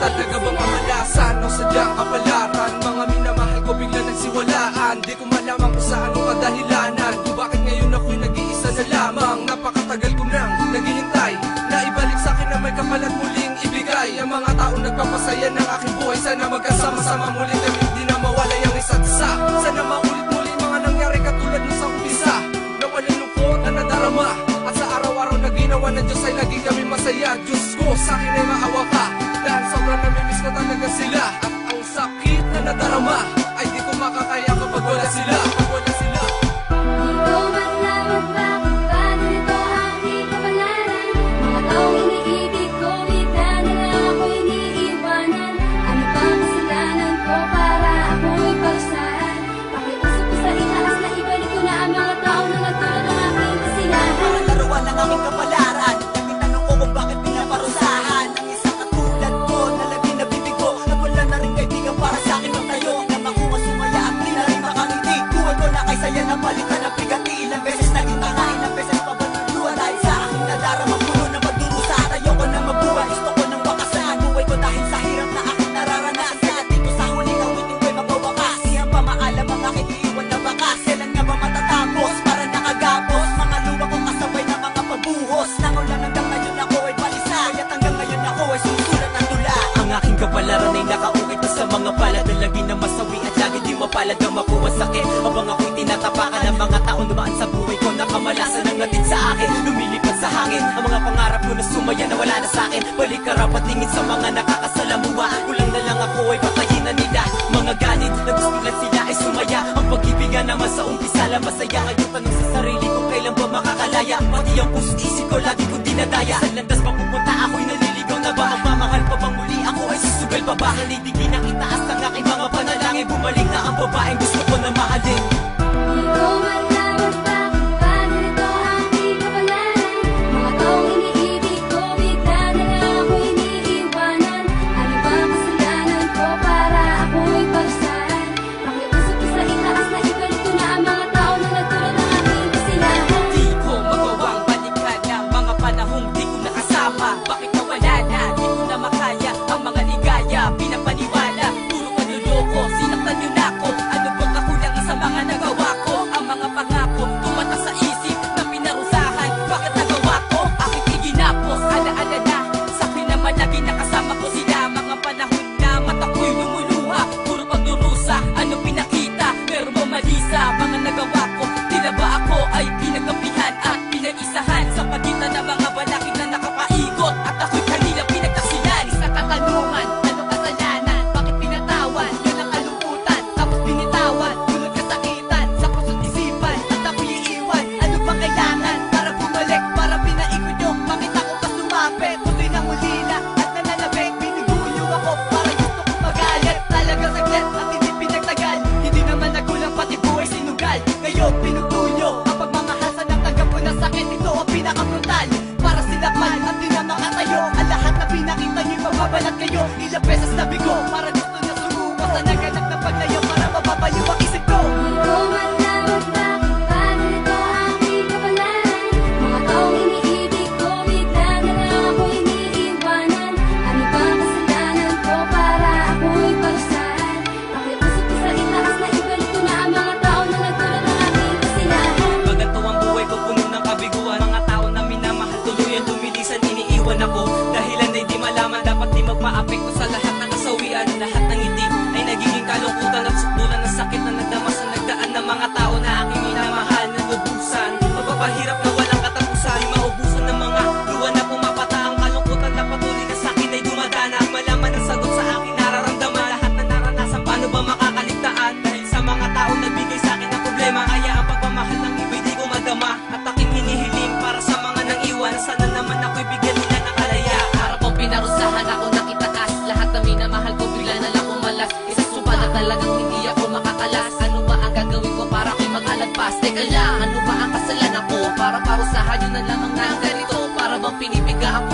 talaga bang kamalasan o sadyang kapalaran? Mga minamahal ko bigla nagsiwalaan, di ko malaman kung saan o kadahilanan, kung bakit ngayon ako'y nag-iisa na lamang. Napakatagal ko nang naghihintay na ibalik sa'kin na may kapalat muling ibigay. Ang mga taong nagpapasaya ng aking buhay, sana magkasama-sama muli kami, di na mawala yung isa't isa. Sana maulit muli mga nangyari katulad ng sa umpisa, na walang lungkot na nadarama, at sa araw-araw na ginawa ng Diyos ay lagi kami masaya. Diyos ko, sa'kin ay maawa ka, dahil sobrang namimiss ko talaga sila. At ang sakit na nadarama ay di ko makakaya kapag wala sila. Kapalaran ay nakaukit na sa mga palad na lagi na masawi at lagi di mapalad na makuha sakit. Habang ako'y tinatapakan ng mga taong dumaan sa buhay ko, nakamalasan ang natin sa akin, lumilipad sa hangin ang mga pangarap ko na sumaya na wala na sa'kin. Balik ka rapat tingin sa mga nakakasalamuha, kulang na lang ako ay patayin na nila. Mga ganit na gusto lang sila ay sumaya, ang pag-ibigan naman sa umpisa lang masaya. Ngayon tanong sa sarili ko, kailan ba makakalaya? Pati ang puso't isip ko lagi ko dinadaya. Sa landas mapupunta ako'y naliligaw na ba? Ang mamahal pa bang muli ako ay susugal pa ba? Nalitigin ang itaas ng aking mga panalangin, bumalik na ang babaeng gusto ko na mahalin. Di ko malaman bakit ba ganito aking kapalaran. Mga taong iniibig ko, bigla na lang ako'y iniiwanan. Ano ba kasalanan ko para ako'y parusahan? Pakiusap ko sa itaas na ibalik ko na ang mga tao na nagtulad ng aking kasilahan. Di ko magawang balikan ang mga panahong di ko nakasama. Bakit nawala na, di ko na makaya ang mga ligaya, pinapaniwala, puro panuloko, sinaktan yun ako. Ano bang kakulang sa mga nagawa ko? Ang mga pangako, tumata sa isip na pinarusahan. Bakit nagawa ko? Aking iginapos, alaala na sa'kin naman lagi nakasama ko sila. Mga panahon na mata ko'y lumuluha, puro pagdurusa. Ano pinakita, pero ba mali sa mga nagawa ko? Tila ba ako ay pinagkampihan at pinag-isahan sa pagitan ng mga balakid na nakapaikot, at ako'y kanila pinagkasilan? Isa katanungan, anong kasalanan? Bakit pinatawan? Yun ang kalungkutan, tapos binitawan. Tulad kasakitan sa puso't isipan, at ako'y iiwan. Ano bang kailangan para bumalik? Para pinaikot nyo, bakit ako pa sumapit? Tuloy na ulila at nananabik, biniguyo ako para gusto kong magalit. Talagang saglit at hindi pinagtagal, hindi naman nagulang pati buhay sinugal. Ngayon pinugtuyo ang pagmamahal sa natanggap ko na sakit. Ito ang pinakabrutal para silapan at di na makatayo. Ang lahat na pinakita nyo'y mababalat kayo. Ilang beses na bigo para gusto na sumuko sa naganap na paglayo, para mapapaliw ang isip ko. Di ko malaman bakit ba ganito aking kapalaran. Mga taong iniibig ko, bigla na lang ako'y iniiwanan. Ano ba kasalanan ko para ako'y parusahan? Pakiusap ko sa itaas na ibalik ko na ang mga tao na nagtulad ng aking kasilahan. Bagat ang buhay ko puno ng kabiguan, mga tao na minamahal tuluyan dumilisan, iniiwan ako. Dahilan ay di malaman, dapat di magpa-apekto sa lahat ng kasawian. Lahat ng ngiti ay nagiging kalungkutan at sukdulan ng sakit na nagdama sa nagdaan ng mga tao na aking minamahal. Nagubusan, magpapahirap na walang katapusan, di maubusan ng mga luha na pumapata. Ang kalungkutan na patuloy na sa akin ay dumadana. Malaman ang sagot sa aking nararamdaman, lahat na naranasan, paano ba makakaligtaan? Dahil sa mga tao nagbigay sa akin ng problema, kaya ang pagmamahal ng iba'y di ko madama. At aking hinihiling para sa mga nang iwan, sana naman ako'y bigyan nila ng kalaya. Para kong pinarusahan ako nakitakas, lahat na minamahal ko bigla na lang umalas. Isa sumpa na talagang hindi ako makakalas. Ano ba ang gagawin ko para ako'y makalagpas? Teka lang, ano ba ang kasalanan ko para parusahan yun na lamang ng ganito? Para bang pinipiga ako